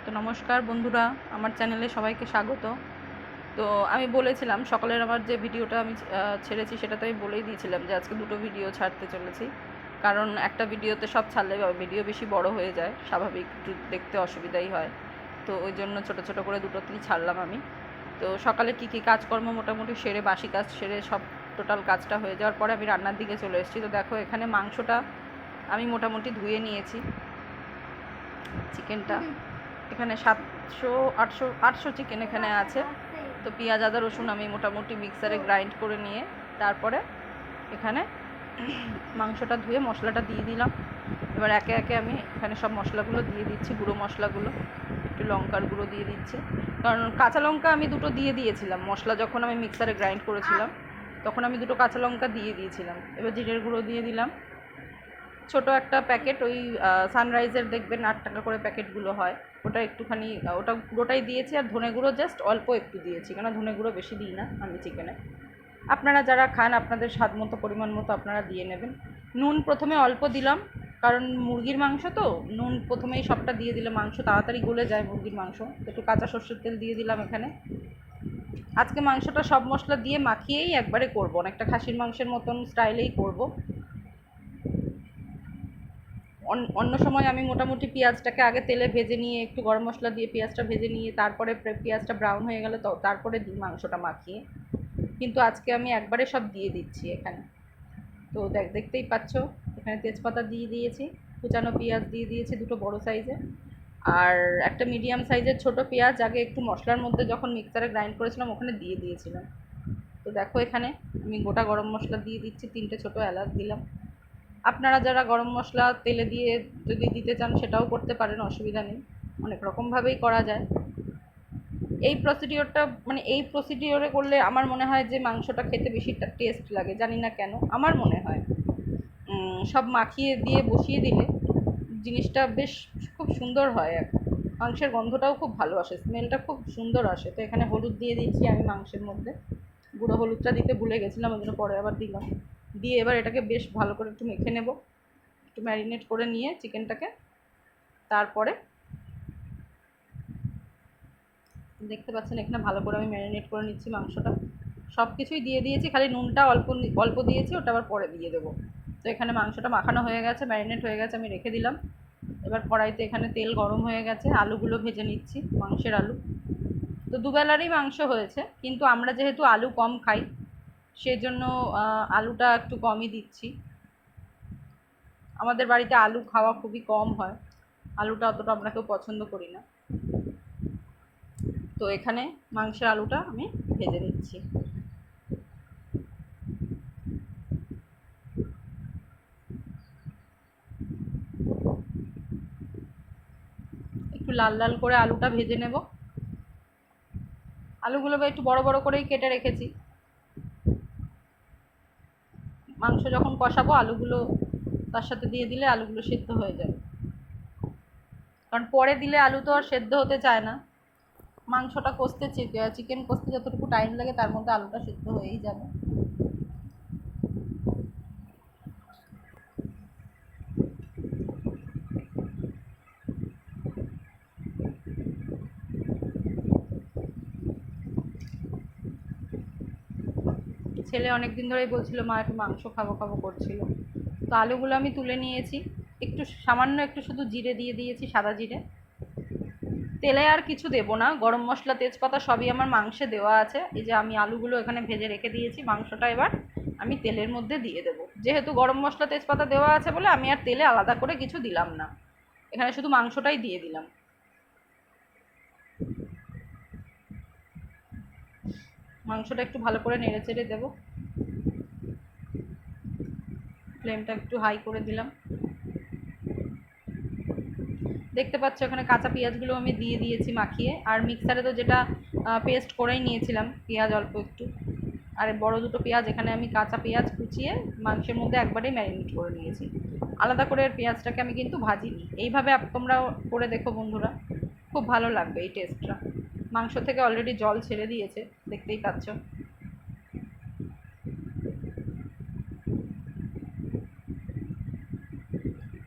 তো নমস্কার বন্ধুরা, আমার চ্যানেলে সবাইকে স্বাগত। তো আমি বলেছিলাম সকালের আমার যে ভিডিওটা আমি ছেড়েছি সেটাতে আমি বলেই দিয়েছিলাম যে আজকে দুটো ভিডিও ছাড়তে চলেছি, কারণ একটা ভিডিওতে সব ছাড়লে ভিডিও বেশি বড় হয়ে যায়, স্বাভাবিক একটু দেখতে অসুবিধাই হয়। তো ওই জন্য ছোটো ছোটো করে দুটোতেই ছাড়লাম আমি। তো সকালে কী কী কাজকর্ম মোটামুটি সেরে, বাসি কাজ সেরে সব টোটাল কাজটা হয়ে যাওয়ার পরে আমি রান্নার দিকে চলে এসেছি। তো দেখো এখানে মাংসটা আমি মোটামুটি ধুয়ে নিয়েছি, চিকেনটা এখানে 700-800 চিকেন এখানে আছে। তো পেঁয়াজ আদা রসুন আমি মোটামুটি মিক্সারে গ্রাইন্ড করে নিয়ে তারপরে এখানে মাংসটা ধুয়ে মশলাটা দিয়ে দিলাম। এবার একে একে আমি এখানে সব মশলাগুলো দিয়ে দিচ্ছি, গুঁড়ো মশলাগুলো, একটু লঙ্কার গুঁড়ো দিয়ে দিচ্ছি, কারণ কাঁচা লঙ্কা আমি দুটো দিয়ে দিয়েছিলাম মশলা যখন আমি মিক্সারে গ্রাইন্ড করেছিলাম, তখন আমি দুটো কাঁচা লঙ্কা দিয়ে দিয়েছিলাম। এবার জিরের গুঁড়ো দিয়ে দিলাম, ছোটো একটা প্যাকেট, ওই সানরাইজের দেখবেন 8 টাকা করে প্যাকেটগুলো হয়, ওটা একটুখানি, ওটা পুরোটাই দিয়েছি। আর ধনে গুঁড়ো জাস্ট অল্প একটু দিয়েছি, কেন ধনে গুঁড়ো বেশি দিই না আমি চিকেনে। আপনারা যারা খান আপনাদের স্বাদ মতো পরিমাণ মতো আপনারা দিয়ে নেবেন। নুন প্রথমে অল্প দিলাম, কারণ মুরগির মাংস তো নুন প্রথমেই সবটা দিয়ে দিলে মাংস তাড়াতাড়ি গলে যায় মুরগির মাংস। একটু কাঁচা সর্ষের তেল দিয়ে দিলাম এখানে। আজকে মাংসটা সব মশলা দিয়ে মাখিয়েই একবারে করব, অনেকটা খাসির মাংসের মতন স্টাইলেই করব। অন্য সময় আমি মোটামুটি পেঁয়াজটাকে আগে তেলে ভেজে নিয়ে একটু গরম মশলা দিয়ে পেঁয়াজটা ভেজে নিয়ে তারপরে পেঁয়াজটা ব্রাউন হয়ে গেলে তো তারপরে দিই মাংসটা মাখিয়ে, কিন্তু আজকে আমি একবারে সব দিয়ে দিচ্ছি এখানে। তো দেখতেই পাচ্ছ এখানে তেজপাতা দিয়ে দিয়েছি, কুচানো পেঁয়াজ দিয়ে দিয়েছি দুটো বড় সাইজের, আর একটা মিডিয়াম সাইজের ছোট পেঁয়াজ আগে একটু মশলার মধ্যে যখন মিক্সারে গ্রাইন্ড করেছিলাম ওখানে দিয়ে দিয়েছিলাম। তো দেখো এখানে আমি গোটা গরম মশলা দিয়ে দিচ্ছি, 3টে ছোটো এলাচ দিলাম। আপনারা যারা গরম মশলা তেলে দিয়ে যদি দিতে চান সেটাও করতে পারেন, অসুবিধা নেই, অনেক রকমভাবেই করা যায়। এই প্রসিডিওরটা মানে এই প্রসিডিওরে করলে আমার মনে হয় যে মাংসটা খেতে বেশি টেস্ট লাগে, জানি না কেন আমার মনে হয়। সব মাখিয়ে দিয়ে বসিয়ে দিলে জিনিসটা বেশ খুব সুন্দর হয়, মাংসের গন্ধটাও খুব ভালো আসে, স্মেলটা খুব সুন্দর আসে। তো এখানে হলুদ দিয়ে দিচ্ছি আমি মাংসের মধ্যে, গুঁড়ো হলুদটা দিতে ভুলে গেছিলাম, ওই জন্য পরে আবার দিলাম। দিয়ে এবার এটাকে বেশ ভালো করে একটু মেখে নেব, একটু ম্যারিনেট করে নিয়ে চিকেনটাকে। তারপরে দেখতে পাচ্ছেন এখানে ভালো করে আমি ম্যারিনেট করে নিচ্ছি মাংসটা, সব কিছুই দিয়ে দিয়েছি, খালি নুনটা অল্প অল্প দিয়েছি, ওটা আবার পরে দিয়ে দেবো। তো এখানে মাংসটা মাখানো হয়ে গেছে, ম্যারিনেট হয়ে গেছে, আমি রেখে দিলাম। এবার কড়াইতে এখানে তেল গরম হয়ে গেছে, আলুগুলো ভেজে নিচ্ছি, মাংসের আলু। তো দুবেলারই মাংস হয়েছে, কিন্তু আমরা যেহেতু আলু কম খাই সেজন্য আলুটা একটু কমই দিচ্ছি। আমাদের বাড়িতে আলু খাওয়া খুবই কম হয়, আলুটা অতটা আমরা কেউ পছন্দ করি না। তো এখানে মাংসের আলুটা আমি ভেজে নিচ্ছি। একটু লাল লাল করে আলুটা ভেজে নেব। আলুগুলো একটু বড় বড় করেই কেটে রেখেছি, মাংস যখন কষাবো আলুগুলো তার সাথে দিয়ে দিলে আলুগুলো সেদ্ধ হয়ে যাবে, কারণ পরে দিলে আলু তো আর সেদ্ধ হতে চায় না। মাংসটা কষতে, চিকেন কষতে যতটুকু টাইম লাগে তার মধ্যে আলুটা সেদ্ধ হয়েই যাবে। ছেলে অনেক দিন ধরেই বলছিল মা একটু মাংস খাবো খাবো করছিল। তো আলুগুলো আমি তুলে নিয়েছি, একটু সামান্য একটু শুধু জিরে দিয়ে দিয়েছি, সাদা জিরে। তেলে আর কিছু দেবো না, গরম মশলা তেজপাতা সবই আমার মাংসে দেওয়া আছে। এই যে আমি আলুগুলো এখানে ভেজে রেখে দিয়েছি, মাংসটা এবার আমি তেলের মধ্যে দিয়ে দেবো। যেহেতু গরম মশলা তেজপাতা দেওয়া আছে বলে আমি আর তেলে আলাদা করে কিছু দিলাম না, এখানে শুধু মাংসটাই দিয়ে দিলাম। মাংসটা একটু ভালো করে নেড়ে চেড়ে দেবো, ফ্লেমটা একটু হাই করে দিলাম। দেখতে পাচ্ছ এখানে কাঁচা পেঁয়াজগুলো আমি দিয়ে দিয়েছি মাখিয়ে, আর মিক্সারে তো যেটা পেস্ট করেই নিয়েছিলাম পেঁয়াজ অল্প একটু, আর বড় দুটো পেঁয়াজ এখানে আমি কাঁচা পেঁয়াজ কুচিয়ে মাংসের মধ্যে একবারেই ম্যারিনেট করে নিয়েছি। আলাদা করে পেঁয়াজটাকে আমি কিন্তু ভাজিনি, এইভাবে তোমরা করে দেখো বন্ধুরা, খুব ভালো লাগবে এই টেস্টটা। মাংস থেকে অলরেডি জল ছেড়ে দিয়েছে, দেখতেই পাচ্ছ।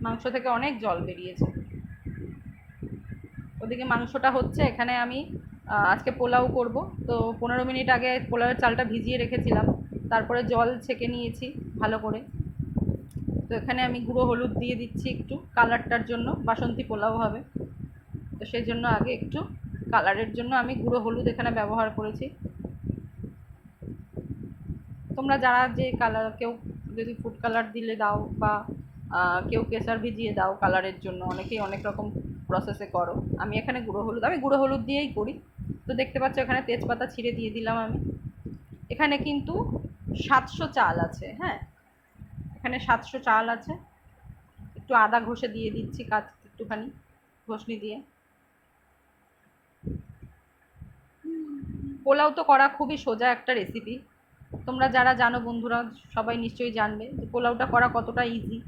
মাংস থেকে অনেক জল বেরিয়েছে। ওদিকে মাংসটা হচ্ছে, এখানে আমি আজকে পোলাও করব। তো 15 মিনিট আগে পোলাওয়ের চালটা ভিজিয়ে রেখেছিলাম, তারপরে জল ছেঁকে নিয়েছি ভালো করে। তো এখানে আমি গুঁড়ো হলুদ দিয়ে দিচ্ছি একটু কালারটার জন্য, বাসন্তী পোলাও হবে তো সেই জন্য আগে একটু কালারের জন্য আমি গুঁড়ো হলুদ এখানে ব্যবহার করেছি। তোমরা যারা যে কালার, কেউ যদি ফুড কালার দিলে দাও, বা কেউ কেশর ভিজিয়ে দাও কালারের জন্য, অনেকেই অনেক রকম প্রসেসে করো। আমি এখানে গুঁড়ো হলুদ দিয়েই করি। তো দেখতে পাচ্ছ এখানে তেজপাতা ছিঁড়ে দিয়ে দিলাম আমি। এখানে কিন্তু 700 চাল আছে, হ্যাঁ, এখানে 700 চাল আছে। একটু আদা ঘষে দিয়ে দিচ্ছি, একটুখানি ঘষনি দিয়ে। পোলাও তো করা খুবই সোজা একটা রেসিপি, তোমরা যারা জানো বন্ধুরা সবাই নিশ্চয়ই জানবে যে পোলাওটা করা কতটা ইজি।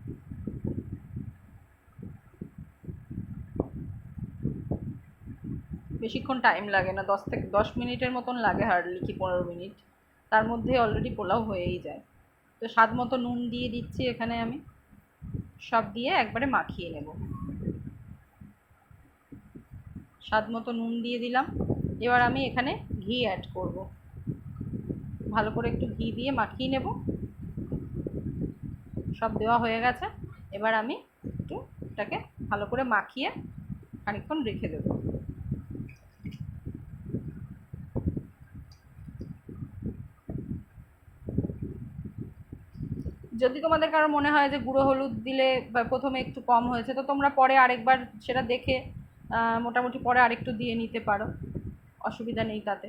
বেশিক্ষণ টাইম লাগে না, 10 মিনিটের মতন লাগে, হার্ডলি কি 15 মিনিট, তার মধ্যে অলরেডি পোলাও হয়েই যায়। তো স্বাদ মতো নুন দিয়ে দিচ্ছি এখানে আমি, সব দিয়ে একবারে মাখিয়ে নেব। স্বাদ মতো নুন দিয়ে দিলাম। এবার আমি এখানে ঘি অ্যাড করব, ভালো করে একটু ঘি দিয়ে মাখিয়ে নেব। সব দেওয়া হয়ে গেছে, এবার আমি একটু এটাকে ভালো করে মাখিয়ে খানিকক্ষণ রেখে দেবো। যদি তোমাদের কারো মনে হয় যে গুঁড়ো হলুদ দিলে প্রথমে একটু কম হয়েছে, তো তোমরা পরে আরেকবার সেটা দেখে মোটামুটি পরে আরেকটু দিয়ে নিতে পারো, অসুবিধা নেই তাতে।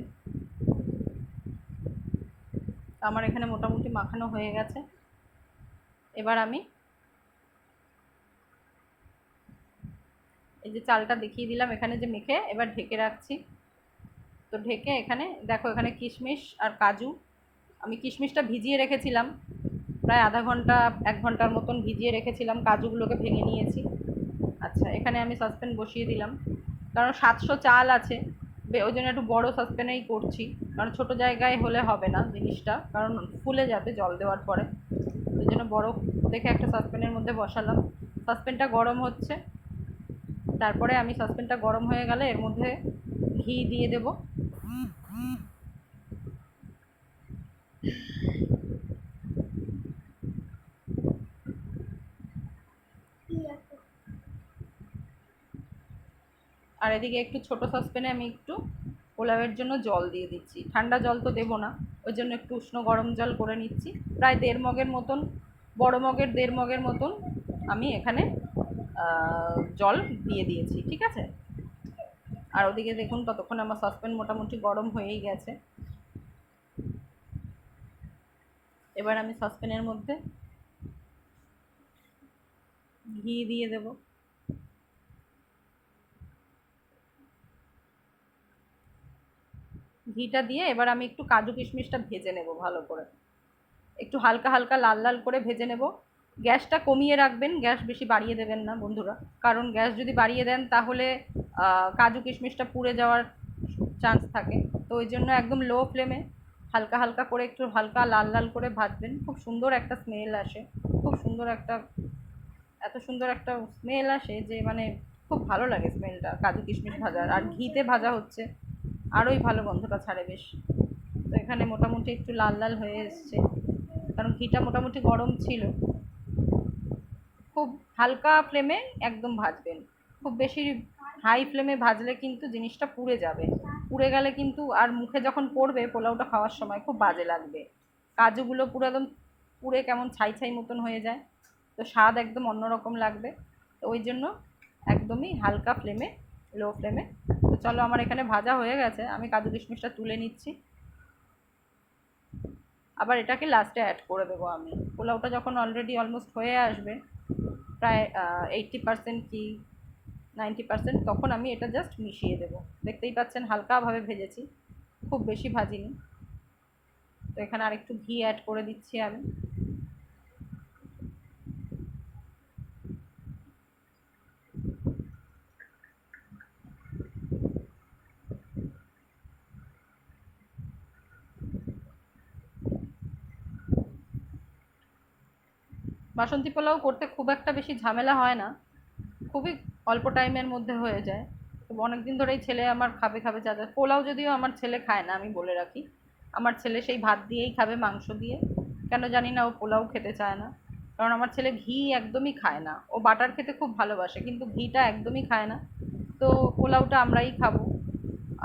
আমার এখানে মোটামুটি মাখানো হয়ে গেছে। এবার আমি এই যে চালটা দেখিয়ে দিলাম এখানে যে মেখে, এবার ঢেকে রাখছি। তো ঢেকে এখানে দেখো, এখানে কিশমিশ আর কাজু, আমি কিশমিশটা ভিজিয়ে রেখেছিলাম প্রায় আধা ঘন্টা 1 ঘন্টার মতন ভিজিয়ে রেখেছিলাম, কাজুগুলোকে ভেঙে নিয়েছি। আচ্ছা, এখানে আমি সসপ্যান বসিয়ে দিলাম, কারণ 700 চাল আছে, ওই জন্য একটু বড়ো সসপ্যানেই করছি, কারণ ছোটো জায়গায় হলে হবে না জিনিসটা, কারণ ফুলে যাবে জল দেওয়ার পরে। ওই জন্য বড়ো দেখে একটা সসপ্যানের মধ্যে বসালাম। সসপ্যানটা গরম হচ্ছে, তারপরে আমি সসপ্যানটা গরম হয়ে গেলে এর মধ্যে ঘি দিয়ে দেব। আর এদিকে একটু ছোটো সসপ্যানে আমি একটু পোলাওয়ের জন্য জল দিয়ে দিচ্ছি, ঠান্ডা জল তো দেবো না, ওই জন্য একটু উষ্ণ গরম জল করে নিচ্ছি। প্রায় 1.5 মগের মতন, বড় মগের 1.5 মগের মতন আমি এখানে জল দিয়ে দিয়েছি, ঠিক আছে। আর ওদিকে দেখুন ততক্ষণ আমার সসপ্যান মোটামুটি গরম হয়েই গেছে। এবার আমি সসপ্যানের মধ্যে ঘি দিয়ে দেব। ঘিটা দিয়ে এবার আমি একটু কাজু কিশমিশটা ভেজে নেব ভালো করে, একটু হালকা হালকা লাল লাল করে ভেজে নেব। গ্যাসটা কমিয়ে রাখবেন, গ্যাস বেশি বাড়িয়ে দেবেন না বন্ধুরা, কারণ গ্যাস যদি বাড়িয়ে দেন তাহলে কাজু কিশমিশটা পুড়ে যাওয়ার চান্স থাকে। তো ওই জন্য একদম লো ফ্লেমে হালকা হালকা করে একটু হালকা লাল লাল করে ভাজবেন, খুব সুন্দর একটা স্মেল আসে, খুব সুন্দর একটা, এত সুন্দর একটা স্মেল আসে যে মানে খুব ভালো লাগে স্মেলটা কাজু কিশমিশ ভাজার, আর ঘিতে ভাজা হচ্ছে আরোই ভালো গন্ধটা ছাড়ে বেশ। তো এখানে মোটামুটি একটু লাল লাল হয়ে এসছে, কারণ ঘিটা মোটামুটি গরম ছিল। খুব হালকা ফ্লেমে একদম ভাজবেন, খুব বেশি হাই ফ্লেমে ভাজলে কিন্তু জিনিসটা পুড়ে যাবে, পুড়ে গেলে কিন্তু আর মুখে যখন পড়বে পোলাওটা খাওয়ার সময় খুব বাজে লাগবে, কাজুগুলো পুরো একদম পুড়ে কেমন ছাই ছাই মতন হয়ে যায়, তো স্বাদ একদম অন্যরকম লাগবে। তো ওই জন্য একদমই হালকা ফ্লেমে, লো ফ্লেমে। তো চলো, আমার এখানে ভাজা হয়ে গেছে, আমি কাজু কিশমিশটা তুলে নিচ্ছি। আবার এটাকে লাস্টে অ্যাড করে দেবো আমি, পোলাওটা যখন অলরেডি অলমোস্ট হয়ে আসবে প্রায় 80% কি 90%, তখন আমি এটা জাস্ট মিশিয়ে দেবো। দেখতেই পাচ্ছেন হালকাভাবে ভেজেছি, খুব বেশি ভাজিনি। তো এখানে আরেকটু ঘি অ্যাড করে দিচ্ছি আমি। বাসন্তী পোলাও করতে খুব একটা বেশি ঝামেলা হয় না, খুবই অল্প টাইমের মধ্যে হয়ে যায়। তো অনেক দিন ধরেই ছেলে আমার খাবে খাবে চাচা। পোলাও যদিও আমার ছেলে খায় না, আমি বলে রাখি। আমার ছেলে সেই ভাত দিয়েই খাবে, মাংস দিয়ে। কেন জানি না ও পোলাও খেতে চায় না। কারণ আমার ছেলে ঘি একদমই খায় না। ও বাটার খেতে খুব ভালোবাসে, কিন্তু ঘিটা একদমই খায় না। তো পোলাওটা আমরাই খাবো,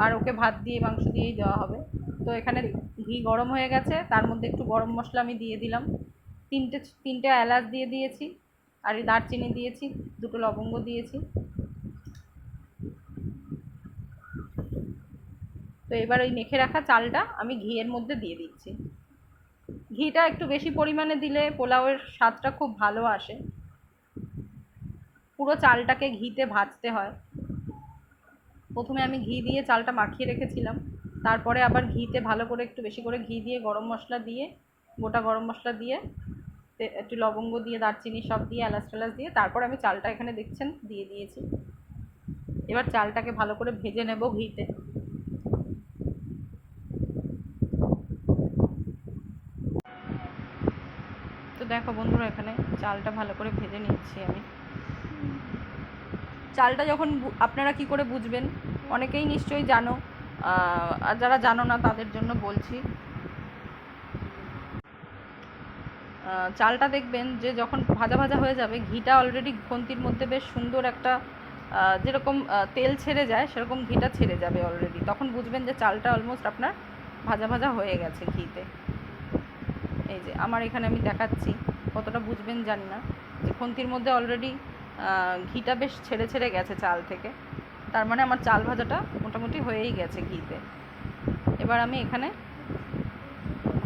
আর ওকে ভাত দিয়ে মাংস দিয়েই দেওয়া হবে। তো এখানে ঘি গরম হয়ে গেছে, তার মধ্যে একটু গরম মশলা আমি দিয়ে দিলাম। তিনটে এলাচ দিয়ে দিয়েছি, আর এই দারচিনি দিয়েছি, দুটো লবঙ্গ দিয়েছি। তো এবার ওই মেখে রাখা চালটা আমি ঘিয়ের মধ্যে দিয়ে দিচ্ছি। ঘিটা একটু বেশি পরিমাণে দিলে পোলাওয়ের স্বাদটা খুব ভালো আসে। পুরো চালটাকে ঘিতে ভাজতে হয়। প্রথমে আমি ঘি দিয়ে চালটা মাখিয়ে রেখেছিলাম, তারপরে আবার ঘিতে ভালো করে একটু বেশি করে ঘি দিয়ে গরম মশলা দিয়ে, গোটা গরম মশলা দিয়ে, একটু লবঙ্গ দিয়ে, দারচিনি সব দিয়ে, এলাচ টেলাচ দিয়ে, তারপর আমি চালটা এখানে দেখছেন দিয়ে দিয়েছি। এবার চালটাকে ভালো করে ভেজে নেব ঘিতে। তো দেখো বন্ধুরা, এখানে চালটা ভালো করে ভেজে নিচ্ছি আমি। চালটা যখন আপনারা কি করে বুঝবেন, অনেকেই নিশ্চয়ই জানো, আর যারা জানো না তাদের জন্য বলছি। চালটা দেখবেন যে যখন ভাজা ভাজা হয়ে যাবে, ঘিটা অলরেডি খুন্তির মধ্যে বেশ সুন্দর একটা যেরকম তেল ছেড়ে যায় সেরকম ঘিটা ছেড়ে যাবে অলরেডি, তখন বুঝবেন যে চালটা অলমোস্ট আপনার ভাজা ভাজা হয়ে গেছে ঘিতে। এই যে আমার এখানে আমি দেখাচ্ছি, কতটা বুঝবেন জানি না, যে খুন্তির মধ্যে অলরেডি ঘিটা বেশ ছেড়ে ছেড়ে গেছে চাল থেকে। তার মানে আমার চাল ভাজাটা মোটামুটি হয়েই গেছে ঘিতে। এবার আমি এখানে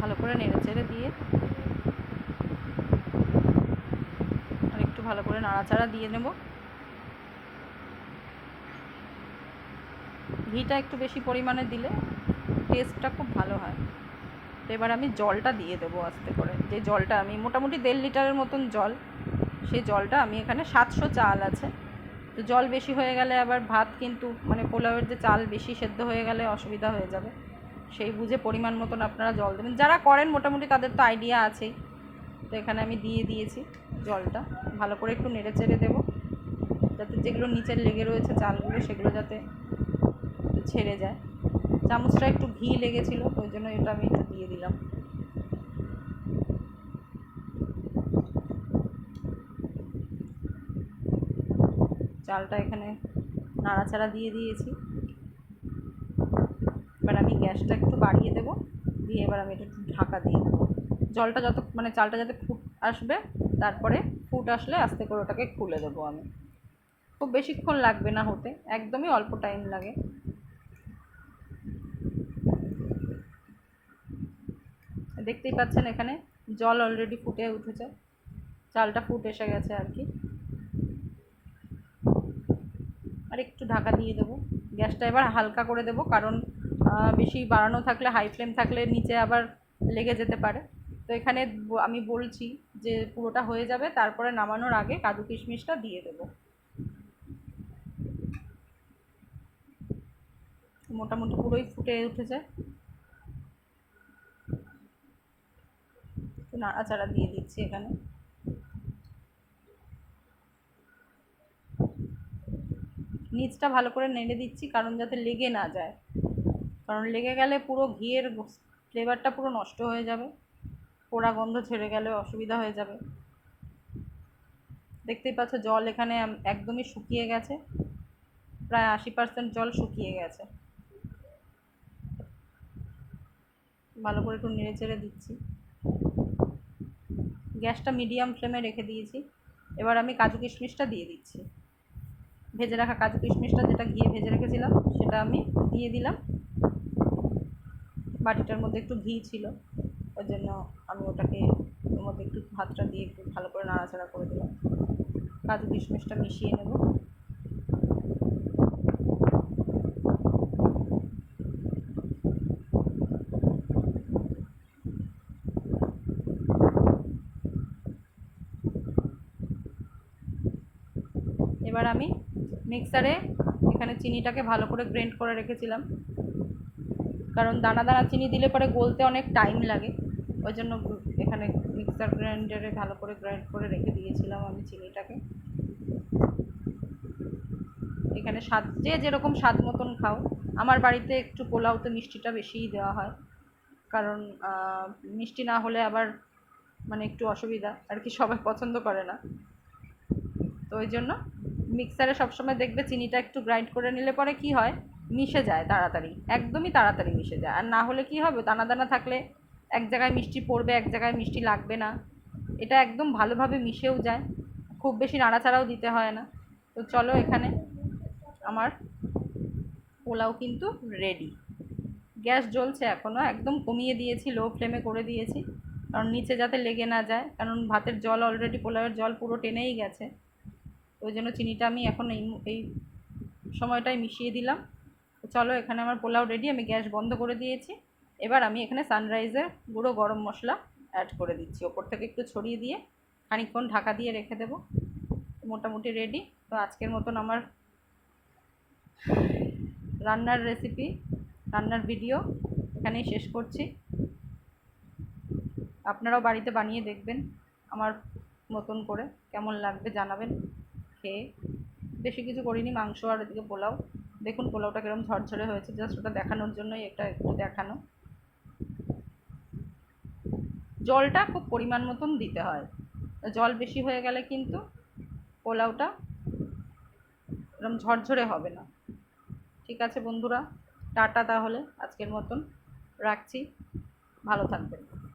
ভালো করে নেড়ে চেড়ে দিয়ে, আর একটু ভালো করে নাড়াচাড়া দিয়ে নেব। ঘিটা একটু বেশি পরিমাণে দিলে টেস্টটা খুব ভালো হয়। তো এবার আমি জলটা দিয়ে দেবো আস্তে করে। যে জলটা আমি মোটামুটি 1.5 লিটারের মতন জল, সেই জলটা আমি এখানে 700 চাল আছে। তো জল বেশি হয়ে গেলে আবার ভাত কিন্তু মানে পোলাওয়ের যে চাল বেশি সেদ্ধ হয়ে গেলে অসুবিধা হয়ে যাবে। সেই বুঝে পরিমাণ মতন আপনারা জল দেবেন, যারা করেন মোটামুটি তাদের তো আইডিয়া আছেই। তো এখানে আমি দিয়ে দিয়েছি জলটা, ভালো করে একটু নেড়ে চেড়ে দেবো, যাতে যেগুলো নিচের লেগে রয়েছে চালগুলো সেগুলো যাতে ছেড়ে যায়। চামচটা একটু ঘি লেগেছিলো, ওই জন্য এটা আমি একটু দিয়ে দিলাম। চালটা এখানে নাড়াচাড়া দিয়ে দিয়েছি। এবার আমি গ্যাসটা একটু বাড়িয়ে দেবো, দিয়ে এবার আমি এটা একটু ঢাকা দিয়ে দেবো। জলটা যত মানে চালটা যাতে ফুট আসবে, তারপরে ফুট আসলে আস্তে করে ওটাকে খুলে দেবো আমি। খুব বেশিক্ষণ লাগবে না হতে, একদমই অল্প টাইম লাগে। দেখতেই পাচ্ছেন এখানে জল অলরেডি ফুটে উঠেছে, চালটা ফুট এসে গেছে আর কি। আর একটু ঢাকা দিয়ে দেবো। গ্যাসটা এবার হালকা করে দেবো, কারণ বেশি বাড়ানো থাকলে, হাই ফ্লেম থাকলে নিচে আবার লেগে যেতে পারে। তো এখানে আমি বলছি যে পুরোটা হয়ে যাবে, তারপরে নামানোর আগে কাজু কিশমিশটা দিয়ে দেবো। মোটামুটি পুরোই ফুটে উঠেছে, একটু নাড়াচাড়া দিয়ে দিচ্ছি এখানে। নিচটা ভালো করে নেড়ে দিচ্ছি, কারণ যাতে লেগে না যায়, কারণ লেগে গেলে পুরো ঘিয়ের ফ্লেভারটা পুরো নষ্ট হয়ে যাবে, পোড়া গন্ধ ছেড়ে গেলে অসুবিধা হয়ে যাবে। দেখতেই পাচ্ছ জল এখানে একদমই শুকিয়ে গেছে, প্রায় 80% জল শুকিয়ে গেছে। ভালো করে একটু নেড়ে চেড়ে দিচ্ছি। গ্যাসটা মিডিয়াম ফ্লেমে রেখে দিয়েছি। এবার আমি কাজু কিশমিশটা দিয়ে দিচ্ছি। ভেজে রাখা কাজু কিশমিশটা, যেটা ঘিয়ে ভেজে রেখেছিলাম, সেটা আমি দিয়ে দিলাম। বাটিটার মধ্যে একটু ঘি ছিল, ওই জন্য আমি ওটাকে ওর মধ্যে একটু ভাতটা দিয়ে একটু ভালো করে নাড়াচাড়া করে দিলাম। কাজু কিশমিশটা মিশিয়ে নেব। এবার আমি মিক্সারে এখানে চিনিটাকে ভালো করে গ্রাইন্ড করে রেখেছিলাম, কারণ দানা দানা চিনি দিলে পরে গলতে অনেক টাইম লাগে, ওই জন্য এখানে মিক্সার গ্রাইন্ডারে ভালো করে গ্রাইন্ড করে রেখে দিয়েছিলাম আমি চিনিটাকে। এখানে স্বাদ যে যেরকম স্বাদ মতন খাও। আমার বাড়িতে একটু পোলাওতে মিষ্টিটা বেশিই দেওয়া হয়, কারণ মিষ্টি না হলে আবার মানে একটু অসুবিধা আর কি, সবাই পছন্দ করে না। তো ওই জন্য মিক্সারে সবসময় দেখবে চিনিটা একটু গ্রাইন্ড করে নিলে পরে কি হয়, মিশে যায় তাড়াতাড়ি, একদমই তাড়াতাড়ি মিশে যায়। আর না হলে কি হবে, দানা দানা থাকলে এক জায়গায় মিষ্টি পড়বে, এক জায়গায় মিষ্টি লাগবে না। এটা একদম ভালোভাবে মিশেও যায়, খুব বেশি নাড়াচাড়াও দিতে হয় না। তো চলো, এখানে আমার পোলাও কিন্তু রেডি। গ্যাস জ্বলছে এখনও, একদম কমিয়ে দিয়েছি, লো ফ্লেমে করে দিয়েছি, কারণ নিচে যাতে লেগে না যায়, কারণ ভাতের জল অলরেডি, পোলাওয়ের জল পুরো টেনেই গেছে। ওই জন্য চিনিটা আমি এখন এই সময়টায় মিশিয়ে দিলাম। তো চলো, এখানে আমার পোলাও রেডি, আমি গ্যাস বন্ধ করে দিয়েছি। এবার আমি এখানে সানরাইজের গুঁড়ো গরম মশলা অ্যাড করে দিচ্ছি, ওপর থেকে একটু ছড়িয়ে দিয়ে খানিকক্ষণ ঢাকা দিয়ে রেখে দেবো। মোটামুটি রেডি। তো আজকের মতন আমার রান্নার রেসিপি, রান্নার ভিডিও এখানেই শেষ করছি। আপনারাও বাড়িতে বানিয়ে দেখবেন আমার মতন করে, কেমন লাগবে জানাবেন খেয়ে। বেশি কিছু করিনি, মাংস আর এদিকে পোলাও। দেখুন পোলাওটা কিরকম ঝরঝরে হয়েছে, জাস্ট ওটা দেখানোর জন্যই একটা একটু দেখানো। জলটা খুব পরিমাণ মতন দিতে হয়, জল বেশি হয়ে গেলে কিন্তু পোলাওটা এরকম ঝরঝরে হবে না। ঠিক আছে বন্ধুরা, টাটা তাহলে আজকের মতন রাখছি, ভালো থাকবেন।